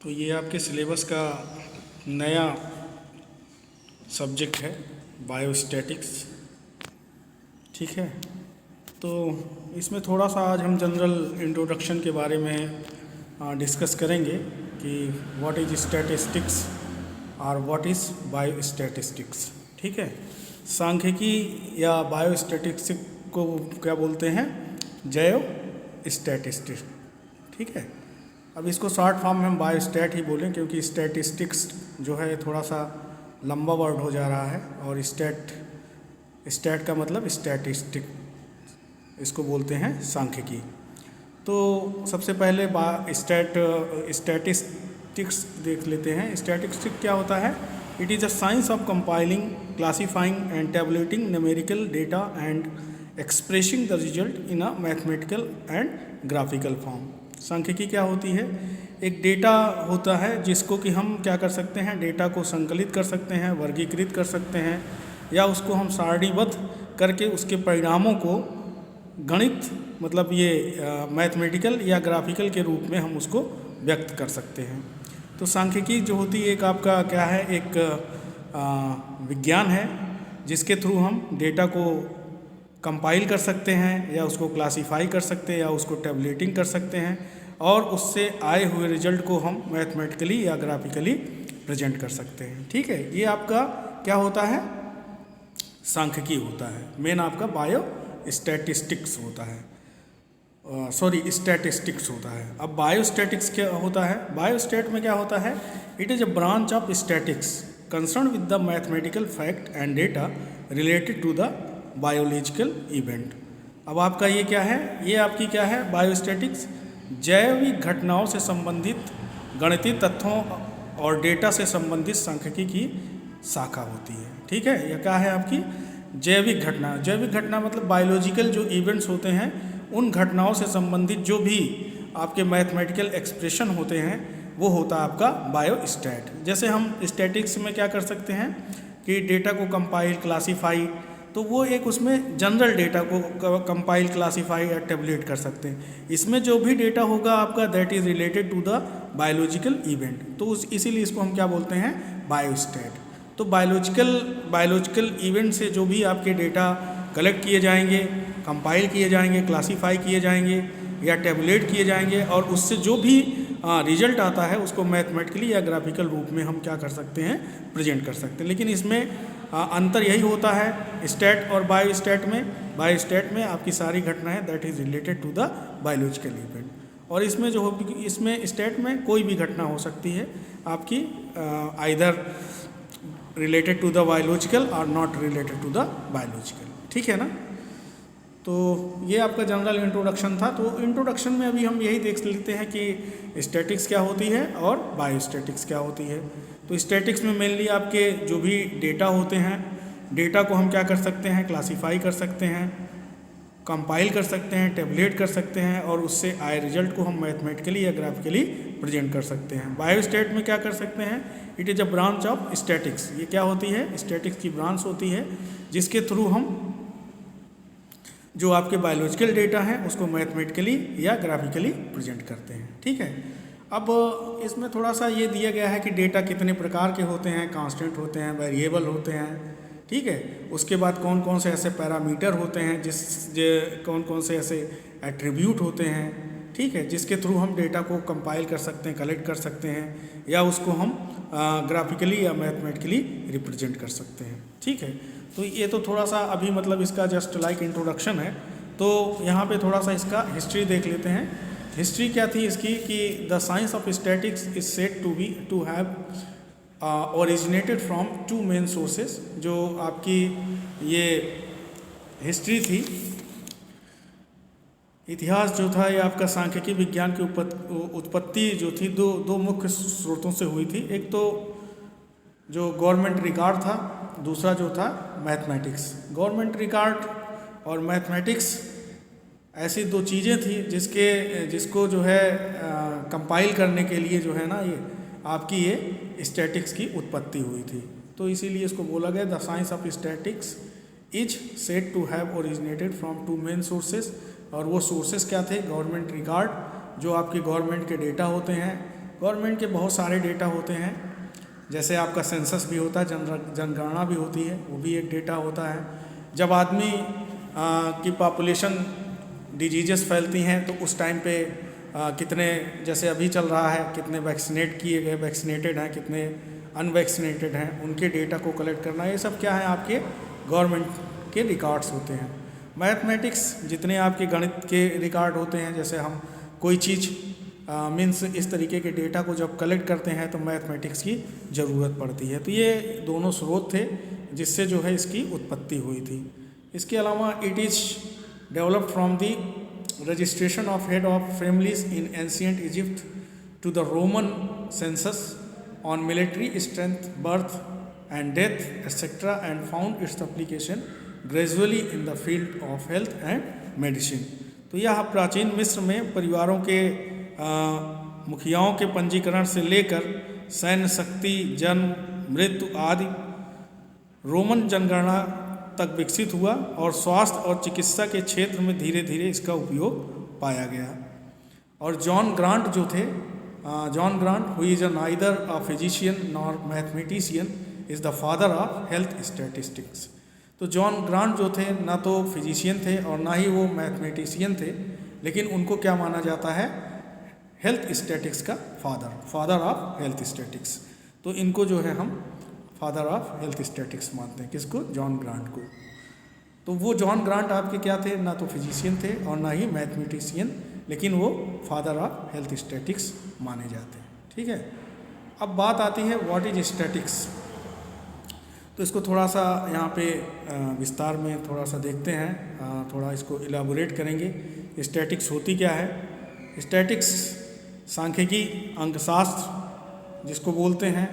तो ये आपके सिलेबस का नया सब्जेक्ट है बायोस्टैटिक्स। ठीक है, तो इसमें थोड़ा सा आज हम जनरल इंट्रोडक्शन के बारे में डिस्कस करेंगे कि व्हाट इज स्टैटिस्टिक्स और व्हाट इज़ बायोस्टैटिस्टिक्स। ठीक है, सांख्यिकी या बायोस्टैटिक्स को क्या बोलते हैं? जैव स्टैटिस्टिक्स। ठीक है, अब इसको शॉर्ट फॉर्म में हम बायोस्टैट ही बोलें क्योंकि स्टैटिस्टिक्स जो है थोड़ा सा लंबा वर्ड हो जा रहा है और स्टैट का मतलब स्टैटिस्टिक, इसको बोलते हैं सांख्यिकी। तो सबसे पहले स्टैटिस्टिक्स देख लेते हैं। स्टैटिस्टिक्स क्या होता है? It is a science of compiling, classifying and tabulating numerical data and expressing the result in a mathematical and graphical form. सांख्यिकी क्या होती है? एक डेटा होता है जिसको कि हम क्या कर सकते हैं, डेटा को संकलित कर सकते हैं, वर्गीकृत कर सकते हैं, या उसको हम सारणीबद्ध करके उसके परिणामों को गणित मतलब ये मैथमेटिकल या ग्राफिकल के रूप में हम उसको व्यक्त कर सकते हैं। तो सांख्यिकी जो होती है एक आपका क्या है, एक विज्ञान है जिसके थ्रू हम डेटा को कंपाइल कर सकते हैं या उसको क्लासीफाई कर सकते हैं या उसको टेबुलेटिंग कर सकते हैं और उससे आए हुए रिजल्ट को हम मैथमेटिकली या ग्राफिकली प्रेजेंट कर सकते हैं। ठीक है, ये आपका क्या होता है? सांख्यिकी होता है। मेन आपका बायो स्टैटिस्टिक्स होता है, स्टैटिस्टिक्स होता है। अब बायोस्टैटिक्स क्या होता है? बायोस्टैट में क्या होता है? It is a branch of statics concern with the mathematical fact and data related to the biological event. अब आपका ये क्या है? ये आपकी क्या है? बायोस्टैटिक्स जैविक घटनाओं से संबंधित गणितीय तथ्यों और डेटा से संबंधित सांख्यिकी की शाखा होती है। ठीक है, यह क्या है आपकी? जैविक घटना। जैविक घटना मतलब बायोलॉजिकल जो इवेंट्स होते हैं उन घटनाओं से संबंधित जो भी आपके मैथमेटिकल एक्सप्रेशन होते हैं वो होता है आपका बायोस्टैट। जैसे हम स्टैटिक्स में क्या कर सकते हैं कि डेटा को कंपाइल, क्लासीफाई, तो वो एक उसमें जनरल डेटा को कंपाइल, क्लासीफाई या टेबुलेट कर सकते हैं। इसमें जो भी डेटा होगा आपका that is related to the biological event, तो इसीलिए इसको हम क्या बोलते हैं? बायोस्टैट। तो बायोलॉजिकल इवेंट से जो भी आपके डेटा कलेक्ट किए जाएंगे, कंपाइल किए जाएंगे, क्लासीफाई किए जाएंगे या टेबुलेट किए जाएंगे और उससे जो भी रिजल्ट आता है उसको मैथमेटिकली या ग्राफिकल रूप में हम क्या कर सकते हैं? प्रेजेंट कर सकते हैं। लेकिन इसमें अंतर यही होता है स्टैट और बायोस्टैट में। बायोस्टैट में आपकी सारी घटनाएं that is related to the biological event, और इसमें जो होगी, इसमें स्टैट में कोई भी घटना हो सकती है आपकी either related to the biological और not related to the biological. ठीक है ना? तो ये आपका जनरल इंट्रोडक्शन था। तो इंट्रोडक्शन में अभी हम यही देख लेते हैं कि स्टैटिक्स क्या होती है और बायोस्टैटिक्स क्या होती है। तो स्टैटिक्स में मेनली आपके जो भी डेटा होते हैं, डेटा को हम क्या कर सकते हैं? क्लासीफाई कर सकते हैं, कंपाइल कर सकते हैं, टेबुलेट कर सकते हैं और उससे आए रिजल्ट को हम मैथमेटिकली या ग्राफिकली प्रेजेंट कर सकते हैं। बायोस्टैट में क्या कर सकते हैं? It is a branch of statics. ये क्या होती है? स्टैटिक्स की ब्रांच होती है जिसके थ्रू हम जो आपके बायोलॉजिकल डेटा हैं उसको मैथमेटिकली या ग्राफिकली प्रेजेंट करते हैं। ठीक है, अब इसमें थोड़ा सा ये दिया गया है कि डेटा कितने प्रकार के होते हैं, कांस्टेंट होते हैं, वेरिएबल होते हैं। ठीक है, उसके बाद कौन कौन से ऐसे पैरामीटर होते हैं कौन कौन से ऐसे एट्रीब्यूट होते हैं, ठीक है, जिसके थ्रू हम डेटा को कंपाइल कर सकते हैं, कलेक्ट कर सकते हैं या उसको हम ग्राफिकली या मैथमेटिकली रिप्रेजेंट कर सकते हैं। ठीक है, तो ये तो थोड़ा सा अभी मतलब इसका जस्ट लाइक इंट्रोडक्शन है। तो यहाँ पे थोड़ा सा इसका हिस्ट्री देख लेते हैं। हिस्ट्री क्या थी इसकी कि the science of statics is said to have originated from two main sources. जो आपकी ये हिस्ट्री थी, इतिहास जो था ये आपका सांख्यिकी विज्ञान की उत्पत्ति जो थी दो मुख्य स्रोतों से हुई थी। एक तो जो गवर्नमेंट रिकॉर्ड था, दूसरा जो था मैथमेटिक्स। गवर्नमेंट रिकॉर्ड और मैथमेटिक्स ऐसी दो चीज़ें थी जिसको जो है कंपाइल करने के लिए जो है ना ये आपकी ये स्टैटिक्स की उत्पत्ति हुई थी। तो इसीलिए इसको बोला गया the science of statics is said to have originated from two main sources. और वो सोर्सेस क्या थे? गवर्नमेंट रिकॉर्ड, जो आपके गवर्नमेंट के डेटा होते हैं, गवर्नमेंट के बहुत सारे डेटा होते हैं, जैसे आपका सेंसस भी होता है, जनगणना भी होती है, वो भी एक डेटा होता है। जब आदमी की पॉपुलेशन डिजीजेस फैलती हैं तो उस टाइम पे कितने, जैसे अभी चल रहा है, कितने वैक्सीनेट किए गए, वैक्सीनेटेड हैं, कितने अनवैक्सीनेटेड हैं, उनके डेटा को कलेक्ट करना, ये सब क्या है आपके गवर्नमेंट के रिकॉर्ड्स होते हैं। मैथमेटिक्स जितने आपके गणित के रिकॉर्ड होते हैं, जैसे हम कोई चीज़ मीन्स इस तरीके के डेटा को जब कलेक्ट करते हैं तो मैथमेटिक्स की ज़रूरत पड़ती है। तो ये दोनों स्रोत थे जिससे जो है इसकी उत्पत्ति हुई थी। इसके अलावा it is developed from the registration of head of families in ancient Egypt to the Roman census on military strength, birth and death etcetera, and found its application gradually in the field of health and medicine. तो यह प्राचीन मिस्र में परिवारों के मुखियाओं के पंजीकरण से लेकर सैन्य शक्ति, जन्म, मृत्यु आदि रोमन जनगणना तक विकसित हुआ और स्वास्थ्य और चिकित्सा के क्षेत्र में धीरे धीरे इसका उपयोग पाया गया। और जॉन ग्रांट जो थे, John grant who is neither a physician nor mathematician is the father of health statistics. तो जॉन ग्रांट जो थे ना तो फिजिशियन थे और ना ही वो मैथमेटिशियन थे, लेकिन उनको क्या माना जाता है, हेल्थ स्टैटिक्स का फादर ऑफ हेल्थ स्टैटिक्स। तो इनको जो है हम फादर ऑफ हेल्थ स्टैटिक्स मानते हैं, किसको, जॉन ग्रांट को। तो वो जॉन ग्रांट आपके क्या थे, ना तो फिजिशियन थे और ना ही मैथमेटिशियन, लेकिन वो फादर ऑफ हेल्थ स्टैटिक्स माने जाते हैं। ठीक है, अब बात आती है व्हाट इज स्टैटिक्स। तो इसको थोड़ा सा यहाँ पे विस्तार में थोड़ा सा देखते हैं, थोड़ा इसको इलाबोरेट करेंगे। स्टैटिक्स होती क्या है। स्टैटिक्स सांख्यिकी, अंकशास्त्र जिसको बोलते हैं,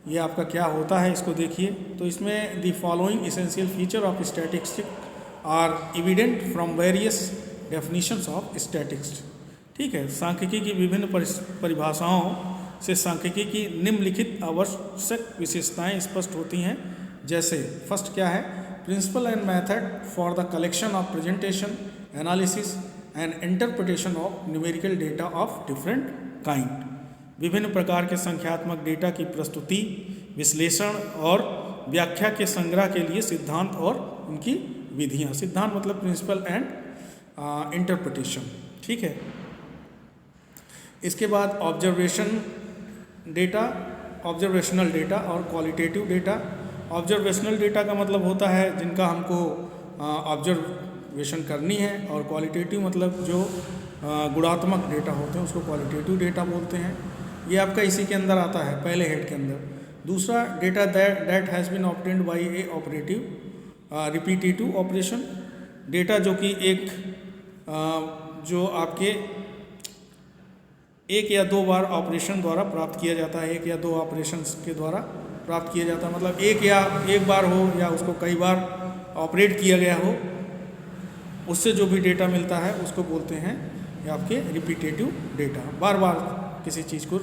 ये आपका क्या होता है, इसको देखिए। तो इसमें the following essential feature of statistics are evident from various definitions of statics. ठीक है, सांख्यिकी की विभिन्न परिभाषाओं से सांख्यिकी की निम्नलिखित आवश्यक विशेषताएं स्पष्ट होती हैं। जैसे फर्स्ट क्या है, principle and method for the collection of presentation, analysis and interpretation of numerical data of different kind. विभिन्न प्रकार के संख्यात्मक डेटा की प्रस्तुति, विश्लेषण और व्याख्या के संग्रह के लिए सिद्धांत और उनकी विधियां। सिद्धांत मतलब प्रिंसिपल एंड इंटरप्रिटेशन। ठीक है, इसके बाद ऑब्जर्वेशन डेटा, ऑब्जर्वेशनल डेटा और क्वालिटेटिव डेटा। ऑब्जर्वेशनल डेटा का मतलब होता है जिनका हमको ऑब्जर्वेशन करनी है, और क्वालिटेटिव मतलब जो गुणात्मक डेटा होते हैं उसको क्वालिटेटिव डेटा बोलते हैं। ये आपका इसी के अंदर आता है, पहले हेड के अंदर। दूसरा, data that has been obtained by a operative repetitive operation. Data जो कि एक जो आपके एक या दो बार ऑपरेशन द्वारा प्राप्त किया जाता है, एक या दो ऑपरेशंस के द्वारा प्राप्त किया जाता है, मतलब एक बार हो या उसको कई बार ऑपरेट किया गया हो, उससे जो भी डेटा मिलता है उसको बोलते हैं ये आपके रिपीटेटिव डेटा, बार बार किसी चीज़ को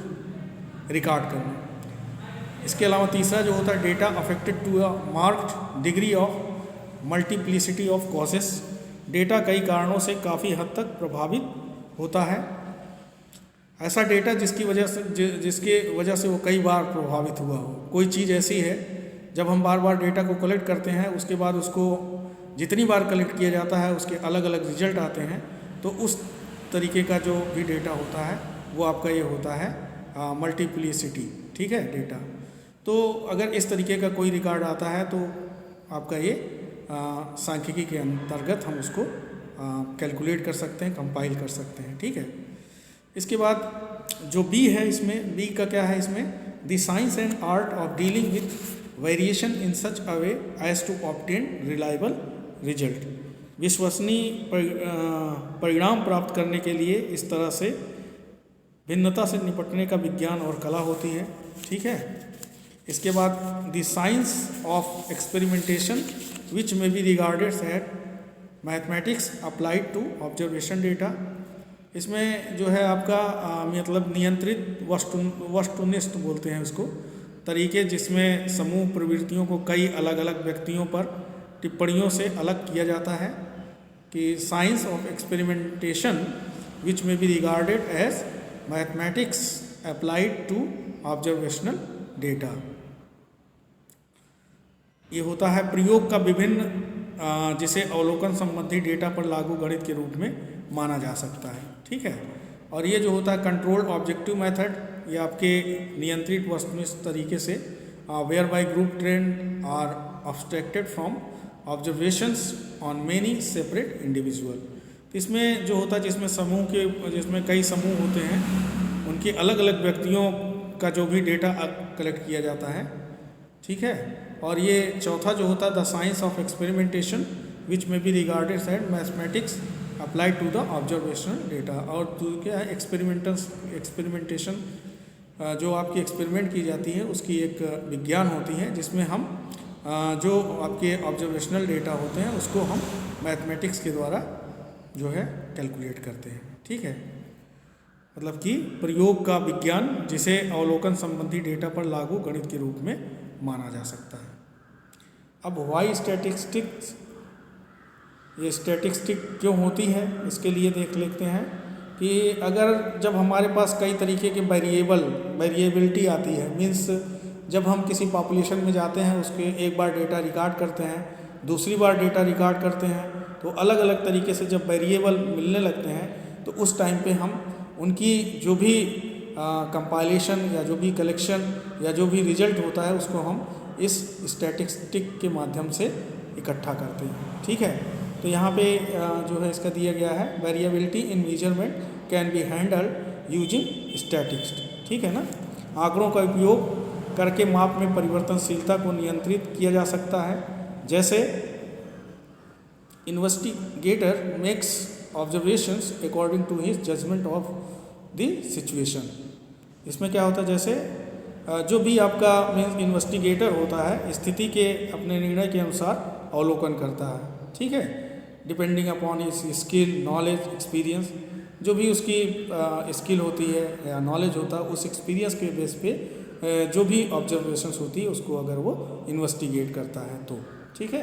रिकॉर्ड करना। इसके अलावा तीसरा जो होता है, data affected to a marked degree of multiplicity of causes. Data कई कारणों से काफ़ी हद तक प्रभावित होता है। ऐसा डेटा जिसकी वजह से वो कई बार प्रभावित हुआ हो। कोई चीज़ ऐसी है, जब हम बार बार डेटा को कलेक्ट करते हैं, उसके बाद उसको जितनी बार कलेक्ट किया जाता है उसके अलग अलग रिजल्ट आते हैं, तो उस तरीके का जो भी डेटा होता है वो आपका ये होता है मल्टीप्लिसिटी। ठीक है, डेटा। तो अगर इस तरीके का कोई रिकॉर्ड आता है तो आपका ये सांख्यिकी के अंतर्गत हम उसको कैलकुलेट कर सकते हैं, कंपाइल कर सकते हैं। ठीक है, इसके बाद जो बी है, इसमें बी का क्या है, इसमें the science and art of dealing with variation in such a way as to obtain reliable result. विश्वसनीय परिणाम प्राप्त करने के लिए इस तरह से भिन्नता से निपटने का विज्ञान और कला होती है। ठीक है, इसके बाद the science of experimentation which may be regarded as mathematics applied to observation data. इसमें जो है आपका मतलब नियंत्रित वस्तुनिष्ठ बोलते हैं उसको, तरीके जिसमें समूह प्रवृत्तियों को कई अलग अलग व्यक्तियों पर टिप्पणियों से अलग किया जाता है, कि science of experimentation which may be regarded as mathematics applied to observational data. ये होता है प्रयोग का विभिन्न जिसे अवलोकन संबंधी डेटा पर लागू गणित के रूप में माना जा सकता है। ठीक है, और ये जो होता है कंट्रोल्ड ऑब्जेक्टिव मेथड, ये आपके नियंत्रित वस्तुनिष्ठ तरीके से where by group trend are abstracted from observations on many separate individual. तो इसमें जो होता है जिसमें कई समूह होते हैं, उनके अलग अलग व्यक्तियों का जो भी डेटा कलेक्ट किया जाता है। ठीक है, और ये चौथा जो होता है the science of experimentation which may be regarded as mathematics applied to the observational data. और क्या है एक्सपेरिमेंटेशन, जो आपकी एक्सपेरिमेंट की जाती है उसकी एक विज्ञान होती है, जिसमें हम जो आपके ऑब्जर्वेशनल डेटा होते हैं उसको हम मैथमेटिक्स के द्वारा जो है कैलकुलेट करते हैं। ठीक है, मतलब कि प्रयोग का विज्ञान जिसे अवलोकन संबंधी डेटा पर लागू गणित के रूप में माना जा सकता है। अब वाई स्टैटिस्टिक्स, ये स्टैटिस्टिक क्यों होती है इसके लिए देख लेते हैं कि अगर जब हमारे पास कई तरीके के वेरिएबिलिटी आती है, मीन्स जब हम किसी पॉपुलेशन में जाते हैं उसके एक बार डेटा रिकॉर्ड करते हैं, दूसरी बार डेटा रिकॉर्ड करते हैं, तो अलग अलग तरीके से जब वेरिएबल मिलने लगते हैं तो उस टाइम पे हम उनकी जो भी कंपाइलेशन या जो भी कलेक्शन या जो भी रिजल्ट होता है उसको हम इस स्टैटिस्टिक के माध्यम से इकट्ठा करते हैं। ठीक है, तो यहाँ पे जो है इसका दिया गया है variability in measurement can be handled using statistics. ठीक है ना, आंकड़ों का उपयोग करके माप में परिवर्तनशीलता को नियंत्रित किया जा सकता है। जैसे investigator makes observations according to his judgement of the situation. इसमें क्या होता है, जैसे जो भी आपका मीन्स इन्वेस्टिगेटर होता है स्थिति के अपने निर्णय के अनुसार अवलोकन करता है। ठीक है, depending upon his skill, knowledge, experience, जो भी उसकी स्किल होती है या नॉलेज होता है उस एक्सपीरियंस के बेस पे जो भी ऑब्जर्वेशंस होती है उसको अगर वो इन्वेस्टिगेट करता है तो। ठीक है,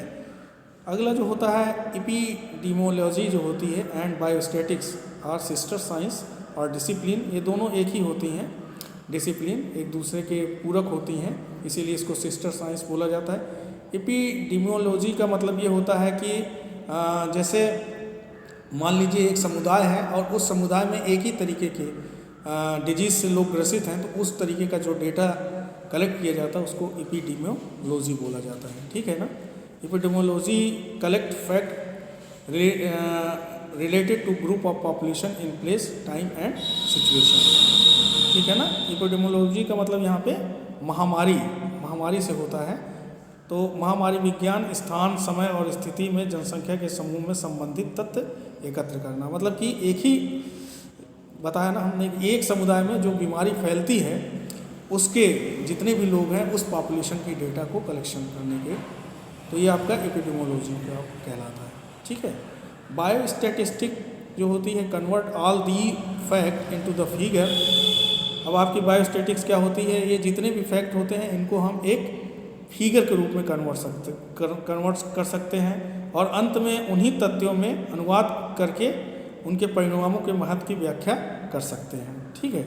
अगला जो होता है एपिडेमियोलॉजी जो होती है and biostatics are sister science और डिसिप्लिन, ये दोनों एक ही होती हैं। डिसिप्लिन एक दूसरे के पूरक होती हैं, इसीलिए इसको सिस्टर साइंस बोला जाता है। एपिडेमियोलॉजी का मतलब ये होता है कि जैसे मान लीजिए एक समुदाय है और उस समुदाय में एक ही तरीके के डिजीज़ से लोग ग्रसित हैं, तो उस तरीके का जो डेटा कलेक्ट किया जाता है उसको एपिडेमियोलॉजी बोला जाता है। ठीक है ना, epidemiology collect fact related to group of population in place, time and situation. ठीक है ना, एपिडेमियोलॉजी का मतलब यहाँ पे महामारी से होता है। तो महामारी विज्ञान स्थान, समय और स्थिति में जनसंख्या के समूह में संबंधित तथ्य एकत्र करना, मतलब कि एक ही बताया ना हमने, एक समुदाय में जो बीमारी फैलती है उसके जितने भी लोग हैं उस पॉपुलेशन की डेटा को कलेक्शन करने के, तो ये आपका एपिडेमियोलॉजी का कहलाता है। ठीक है, बायोस्टैटिस्टिक जो होती है convert all the fact into the figure. अब आपकी बायोस्टैटिक्स क्या होती है, ये जितने भी फैक्ट होते हैं इनको हम एक फिगर के रूप में कन्वर्ट कर सकते हैं और अंत में उन्हीं तथ्यों में अनुवाद करके उनके परिणामों के महत्व की व्याख्या कर सकते हैं। ठीक है,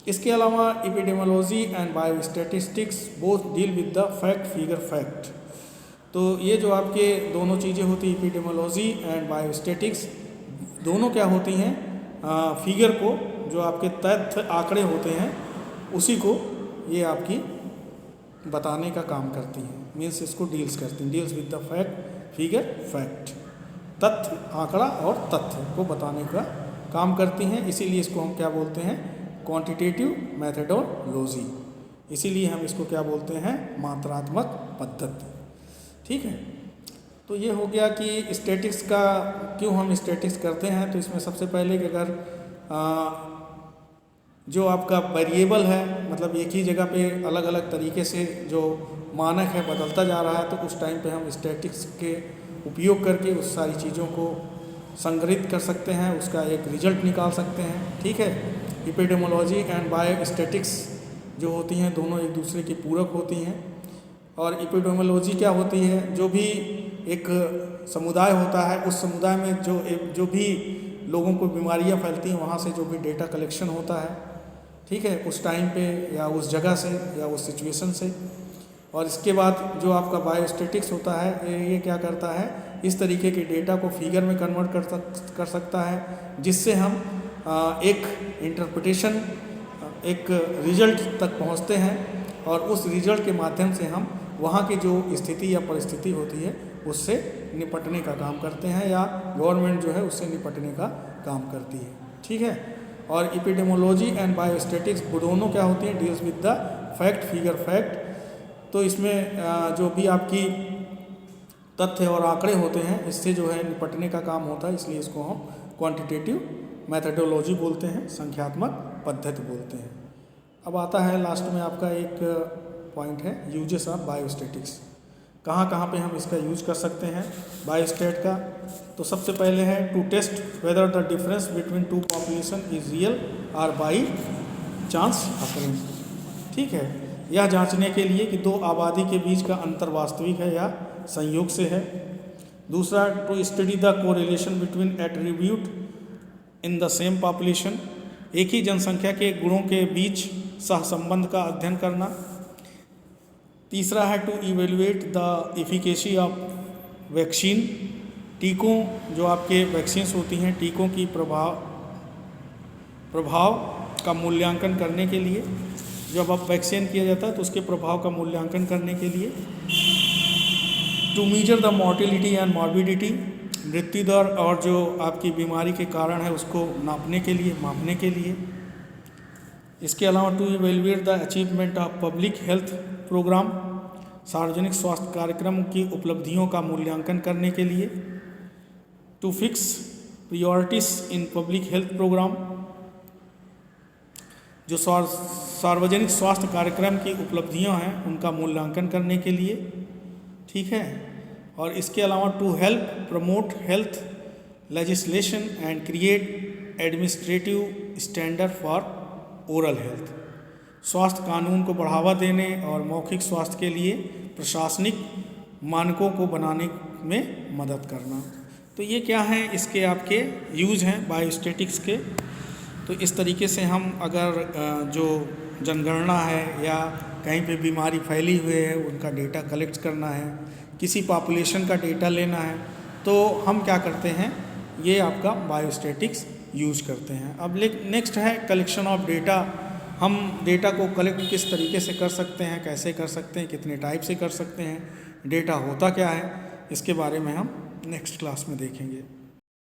इसके अलावा epidemiology and biostatistics both deal with the fact figure fact. तो ये जो आपके दोनों चीज़ें होती हैं एपिडेमियोलॉजी एंड बायोस्टैटिक्स, दोनों क्या होती हैं, फिगर को जो आपके तथ्य आंकड़े होते हैं उसी को ये आपकी बताने का काम करती हैं, मीन्स इसको डील्स करती हैं, deals with the fact figure fact, तथ्य आंकड़ा और तथ्य को बताने का काम करती हैं। इसीलिए इसको हम क्या बोलते हैं, क्वांटिटेटिव मेथडोलॉजी। इसीलिए हम इसको क्या बोलते हैं, मात्रात्मक पद्धति। ठीक है, तो ये हो गया कि स्टैटिक्स का क्यों हम स्टैटिक्स करते हैं। तो इसमें सबसे पहले कि अगर जो आपका वेरिएबल है, मतलब एक ही जगह पे अलग अलग तरीके से जो मानक है बदलता जा रहा है, तो उस टाइम पे हम स्टैटिक्स के उपयोग करके उस सारी चीज़ों को संग्रहित कर सकते हैं, उसका एक रिजल्ट निकाल सकते हैं। ठीक है, एपिडेमियोलॉजी एंड बायोस्टैटिक्स जो होती हैं दोनों एक दूसरे की पूरक होती हैं। और एपिडेमियोलॉजी क्या होती है, जो भी एक समुदाय होता है उस समुदाय में जो भी लोगों को बीमारियां फैलती हैं वहाँ से जो भी डेटा कलेक्शन होता है ठीक है, उस टाइम पे या उस जगह से या उस सिचुएशन से। और इसके बाद जो आपका बायोस्टैटिक्स होता है ये क्या करता है, इस तरीके के डेटा को फिगर में कन्वर्ट कर सकता है, जिससे हम एक इंटरप्रिटेशन, एक रिजल्ट तक पहुंचते हैं और उस रिजल्ट के माध्यम से हम वहाँ की जो स्थिति या परिस्थिति होती है उससे निपटने का काम करते हैं, या गवर्नमेंट जो है उससे निपटने का काम करती है। ठीक है, और एपिडेमोलॉजी एंड बायोस्टैटिक्स दोनों क्या होती हैं, deals with the fact, figure fact. तो इसमें जो भी आपकी तथ्य और आंकड़े होते हैं इससे जो है निपटने का काम होता है, इसलिए इसको हम क्वांटिटेटिव मेथडोलॉजी बोलते हैं, संख्यात्मक पद्धति बोलते हैं। अब आता है लास्ट में आपका एक पॉइंट है यूजेस ऑफ बायोस्टैटिक्स, कहाँ कहाँ पे हम इसका यूज कर सकते हैं बायोस्टैट का। तो सबसे पहले है to test whether the difference between two population is real और बाई चांस अकरिंग। ठीक है, यह जांचने के लिए कि दो आबादी के बीच का अंतर वास्तविक है या संयोग से है। दूसरा, to study the correlation between attribute in the same population, एक ही जनसंख्या के गुणों के बीच सहसंबंध का अध्ययन करना। तीसरा है to evaluate the efficacy of vaccine, टीकों जो आपके वैक्सीन्स होती हैं टीकों की प्रभाव का मूल्यांकन करने के लिए, जब अब वैक्सीन किया जाता है तो उसके प्रभाव का मूल्यांकन करने के लिए। To measure the mortality and morbidity, मृत्यु दर और जो आपकी बीमारी के कारण है उसको नापने के लिए, मापने के लिए। इसके अलावा to evaluate the achievement of public health programme, सार्वजनिक स्वास्थ्य कार्यक्रम की उपलब्धियों का मूल्यांकन करने के लिए। To fix priorities in public health programme, जो सार्वजनिक स्वास्थ्य कार्यक्रम की उपलब्धियां हैं उनका मूल्यांकन करने के लिए। ठीक है, और इसके अलावा to help promote health legislation and create administrative standard for oral health, स्वास्थ्य कानून को बढ़ावा देने और मौखिक स्वास्थ्य के लिए प्रशासनिक मानकों को बनाने में मदद करना। तो ये क्या हैं, इसके आपके यूज हैं बायोस्टैटिक्स के। तो इस तरीके से हम अगर जो जनगणना है या कहीं पे बीमारी फैली हुई है उनका डेटा कलेक्ट करना है, किसी पॉपुलेशन का डेटा लेना है, तो हम क्या करते हैं, ये आपका बायोस्टैटिक्स यूज करते हैं। अब नेक्स्ट है कलेक्शन ऑफ डेटा। हम डेटा को कलेक्ट किस तरीके से कर सकते हैं, कैसे कर सकते हैं, कितने टाइप से कर सकते हैं, डेटा होता क्या है, इसके बारे में हम नेक्स्ट क्लास में देखेंगे।